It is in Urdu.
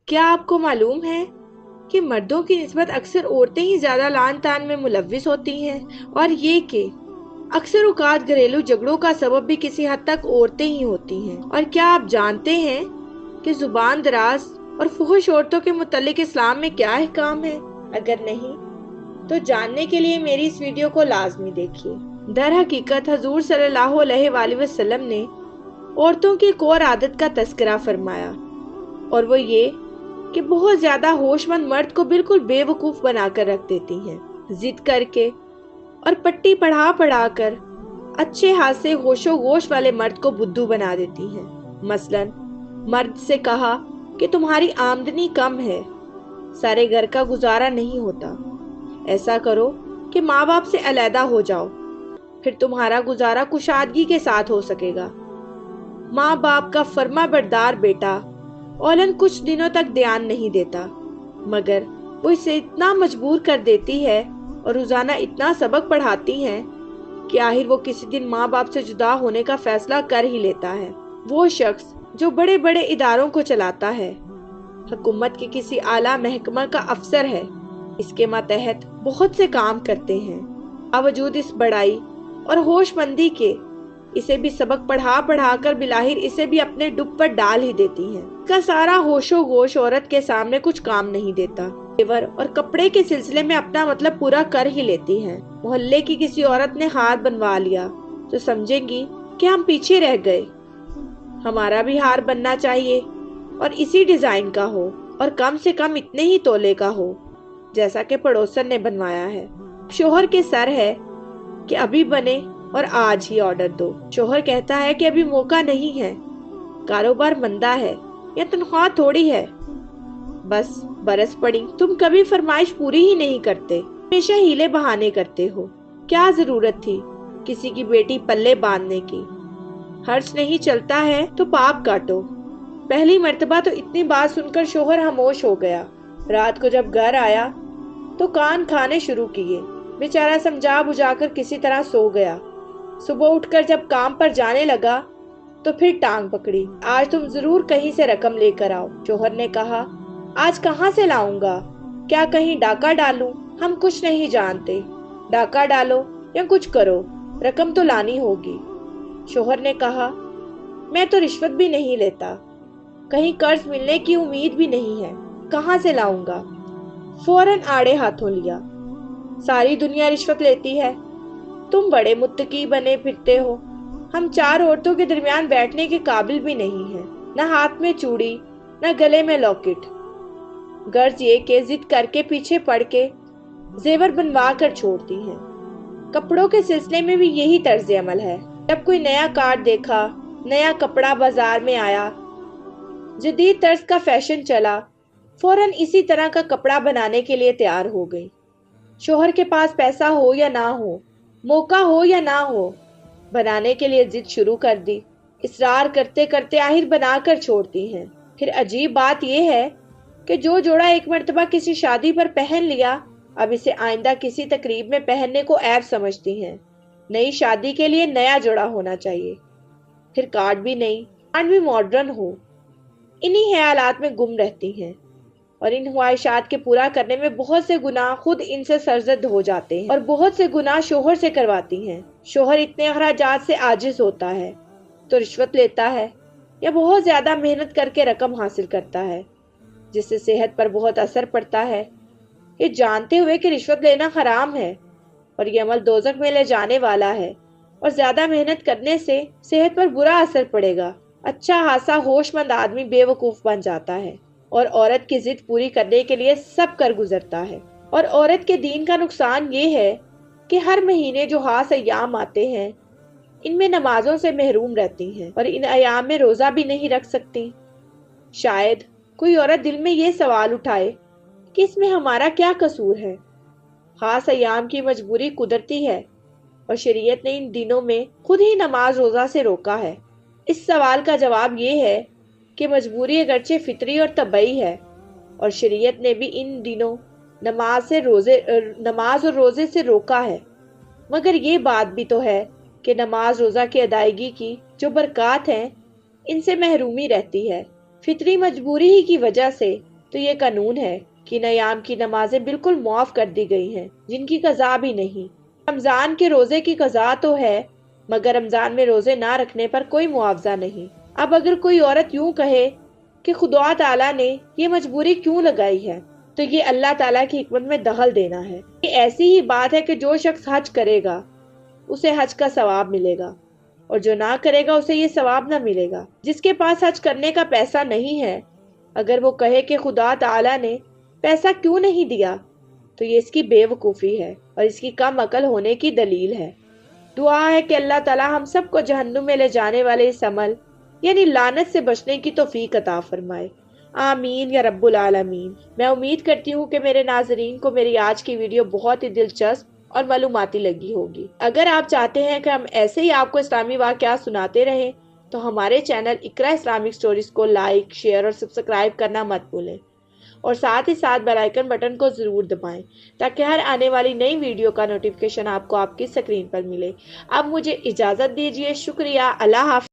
کیا آپ کو معلوم ہے کہ مردوں کی نسبت اکثر عورتیں ہی زیادہ لعن طعن میں ملوث ہوتی ہیں، اور یہ کہ اکثر اوقات گھریلو جھگڑوں کا سبب بھی کسی حد تک عورتیں ہی ہوتی ہیں؟ اور کیا آپ جانتے ہیں کہ زبان دراز اور فحش عورتوں کے متعلق اسلام میں کیا احکام ہے؟ اگر نہیں تو جاننے کے لیے میری اس ویڈیو کو لازمی دیکھیے۔ در حقیقت حضور صلی اللہ علیہ وآلہ وسلم نے عورتوں کی ایک اور عادت کا تذکرہ فرمایا، اور وہ یہ کہ بہت زیادہ ہوش مند مرد کو بالکل بے وقوف بنا کر رکھ دیتی ہیں، ضد کر کے اور پٹی پڑھا پڑھا کر اچھے ہاتھ سے ہوش و گوش والے مرد کو بدھو بنا دیتی ہیں۔ مثلا مرد سے کہا کہ تمہاری آمدنی کم ہے، سارے گھر کا گزارا نہیں ہوتا، ایسا کرو کہ ماں باپ سے علیحدہ ہو جاؤ، پھر تمہارا گزارا کشادگی کے ساتھ ہو سکے گا۔ ماں باپ کا فرما بردار بیٹا اولن کچھ دنوں تک دھیان نہیں دیتا، مگر وہ اسے اتنا مجبور کر دیتی ہے اور روزانہ اتنا سبق پڑھاتی ہیں کہ آخر وہ کسی دن ماں باپ سے جدا ہونے کا فیصلہ کر ہی لیتا ہے۔ وہ شخص جو بڑے بڑے اداروں کو چلاتا ہے، حکومت کے کسی اعلیٰ محکمہ کا افسر ہے، اس کے ماتحت بہت سے کام کرتے ہیں، باوجود اس بڑائی اور ہوش مندی کے اسے بھی سبق پڑھا پڑھا کر بلاخر اسے بھی اپنے ڈب پر ڈال ہی دیتی ہیں۔ اس کا سارا ہوش و گوش عورت کے سامنے کچھ کام نہیں دیتا، زیور اور کپڑے کے سلسلے میں اپنا مطلب پورا کر ہی لیتی ہیں۔ محلے کی کسی عورت نے ہار بنوا لیا تو سمجھیں گی کہ ہم پیچھے رہ گئے، ہمارا بھی ہار بننا چاہیے اور اسی ڈیزائن کا ہو، اور کم سے کم اتنے ہی تولے کا ہو جیسا کہ پڑوسن نے بنوایا ہے۔ شوہر کے سر ہے کہ ابھی بنے اور آج ہی آرڈر دو۔ شوہر کہتا ہے کہ ابھی موقع نہیں ہے، کاروبار مندہ ہے یا تنخواہ تھوڑی ہے۔ بس برس پڑی، تم کبھی فرمائش پوری ہی نہیں کرتے، ہمیشہ ہیلے بہانے کرتے ہو۔ کیا ضرورت تھی کسی کی بیٹی پلے باندھنے کی؟ خرچ نہیں چلتا ہے تو پاپ کاٹو۔ پہلی مرتبہ تو اتنی بات سن کر شوہر خاموش ہو گیا۔ رات کو جب گھر آیا تو کان کھانے شروع کیے، بیچارہ سمجھا بجھا کر کسی طرح سو گیا۔ صبح اٹھ کر جب کام پر جانے لگا تو پھر ٹانگ پکڑی، آج تم ضرور کہیں سے رقم لے کر آؤ۔ شوہر نے کہا، آج کہاں سے لاؤں گا؟ کیا کہیں ڈاکہ ڈالوں؟ ہم کچھ نہیں جانتے، ڈاکہ ڈالو یا کچھ کرو، رقم تو لانی ہوگی۔ شوہر نے کہا، میں تو رشوت بھی نہیں لیتا، کہیں قرض ملنے کی امید بھی نہیں ہے، کہاں سے لاؤں گا؟ فوراً آڑے ہاتھوں لیا، ساری دنیا رشوت لیتی ہے، تم بڑے متقی بنے پھرتے ہو، ہم چار عورتوں کے درمیان بیٹھنے کے قابل بھی نہیں ہیں، نہ ہاتھ میں چوڑی نہ گلے میں لاکٹ، غرض یہ کہ ضد کر کے پیچھے پڑ کے زیور بنوا کر چھوڑتی ہیں۔ کپڑوں کے سلسلے میں بھی یہی طرز عمل ہے، جب کوئی نیا کارڈ دیکھا، نیا کپڑا بازار میں آیا، جدید طرز کا فیشن چلا، فوراً اسی طرح کا کپڑا بنانے کے لیے تیار ہو گئی۔ شوہر کے پاس پیسہ ہو یا نہ ہو، موقع ہو یا نہ ہو، بنانے کے لیے ضد شروع کر دی، اصرار کرتے کرتے آخر بنا کر چھوڑتی ہیں۔ پھر عجیب بات یہ ہے کہ جو جوڑا ایک مرتبہ کسی شادی پر پہن لیا، اب اسے آئندہ کسی تقریب میں پہننے کو عیب سمجھتی ہیں۔ نئی شادی کے لیے نیا جوڑا ہونا چاہیے، پھر کارڈ بھی نئی، کارڈ بھی ماڈرن ہو۔ انہی خیالات میں گم رہتی ہیں، اور ان خواہشات کے پورا کرنے میں بہت سے گناہ خود ان سے سرزد ہو جاتے ہیں، اور بہت سے گناہ شوہر سے کرواتی ہیں۔ شوہر اتنے اخراجات سے عاجز ہوتا ہے تو رشوت لیتا ہے یا بہت زیادہ محنت کر کے رقم حاصل کرتا ہے، جس سے صحت پر بہت اثر پڑتا ہے۔ یہ جانتے ہوئے کہ رشوت لینا حرام ہے اور یہ عمل دوزخ میں لے جانے والا ہے، اور زیادہ محنت کرنے سے صحت پر برا اثر پڑے گا، اچھا خاصا ہوش مند آدمی بے وقوف بن جاتا ہے اور عورت کی ضد پوری کرنے کے لیے سب کر گزرتا ہے۔ اور عورت کے دین کا نقصان یہ ہے کہ ہر مہینے جو خاص ایام آتے ہیں، ان میں نمازوں سے محروم رہتی ہیں اور ان ایام میں روزہ بھی نہیں رکھ سکتی۔ شاید کوئی عورت دل میں یہ سوال اٹھائے کہ اس میں ہمارا کیا قصور ہے؟ خاص ایام کی مجبوری قدرتی ہے اور شریعت نے ان دنوں میں خود ہی نماز روزہ سے روکا ہے۔ اس سوال کا جواب یہ ہے کہ مجبوری اگرچہ فطری اور طبعی ہے، اور شریعت نے بھی ان دنوں نماز اور روزے سے روکا ہے، مگر یہ بات بھی تو ہے کہ نماز روزہ کی ادائیگی کی جو برکات ہیں ان سے محرومی رہتی ہے۔ فطری مجبوری ہی کی وجہ سے تو یہ قانون ہے کہ نیام کی نمازیں بالکل معاف کر دی گئی ہیں، جن کی قضا بھی نہیں۔ رمضان کے روزے کی قضا تو ہے، مگر رمضان میں روزے نہ رکھنے پر کوئی معاوضہ نہیں۔ اب اگر کوئی عورت یوں کہے کہ خدا تعالیٰ نے یہ مجبوری کیوں لگائی ہے، تو یہ اللہ تعالیٰ کی حکمت میں دخل دینا ہے۔ یہ ایسی ہی بات ہے کہ جو شخص حج کرے گا اسے حج کا ثواب ملے گا، اور جو نہ کرے گا اسے یہ ثواب نہ ملے گا۔ جس کے پاس حج کرنے کا پیسہ نہیں ہے، اگر وہ کہے کہ خدا تعالیٰ نے پیسہ کیوں نہیں دیا، تو یہ اس کی بے وقوفی ہے اور اس کی کم عقل ہونے کی دلیل ہے۔ دعا ہے کہ اللہ تعالیٰ ہم سب کو جہنم میں لے جانے والے اس عمل یعنی لعنت سے بچنے کی توفیق عطا فرمائے۔ آمین یا رب العالمین۔ میں امید کرتی ہوں کہ میرے ناظرین کو میری آج کی ویڈیو بہت ہی دلچسپ اور معلوماتی لگی ہوگی۔ اگر آپ چاہتے ہیں کہ ہم ایسے ہی آپ کو اسلامی واقعات سناتے رہیں تو ہمارے چینل اقرا اسلامک سٹوریز کو لائک، شیئر اور سبسکرائب کرنا مت بھولیں، اور ساتھ ہی ساتھ بیل آئیکن بٹن کو ضرور دبائیں تاکہ ہر آنے والی نئی ویڈیو کا نوٹیفیکیشن آپ کو آپ کی اسکرین پر ملے۔ اب مجھے اجازت دیجیے، شکریہ، اللہ حافظ۔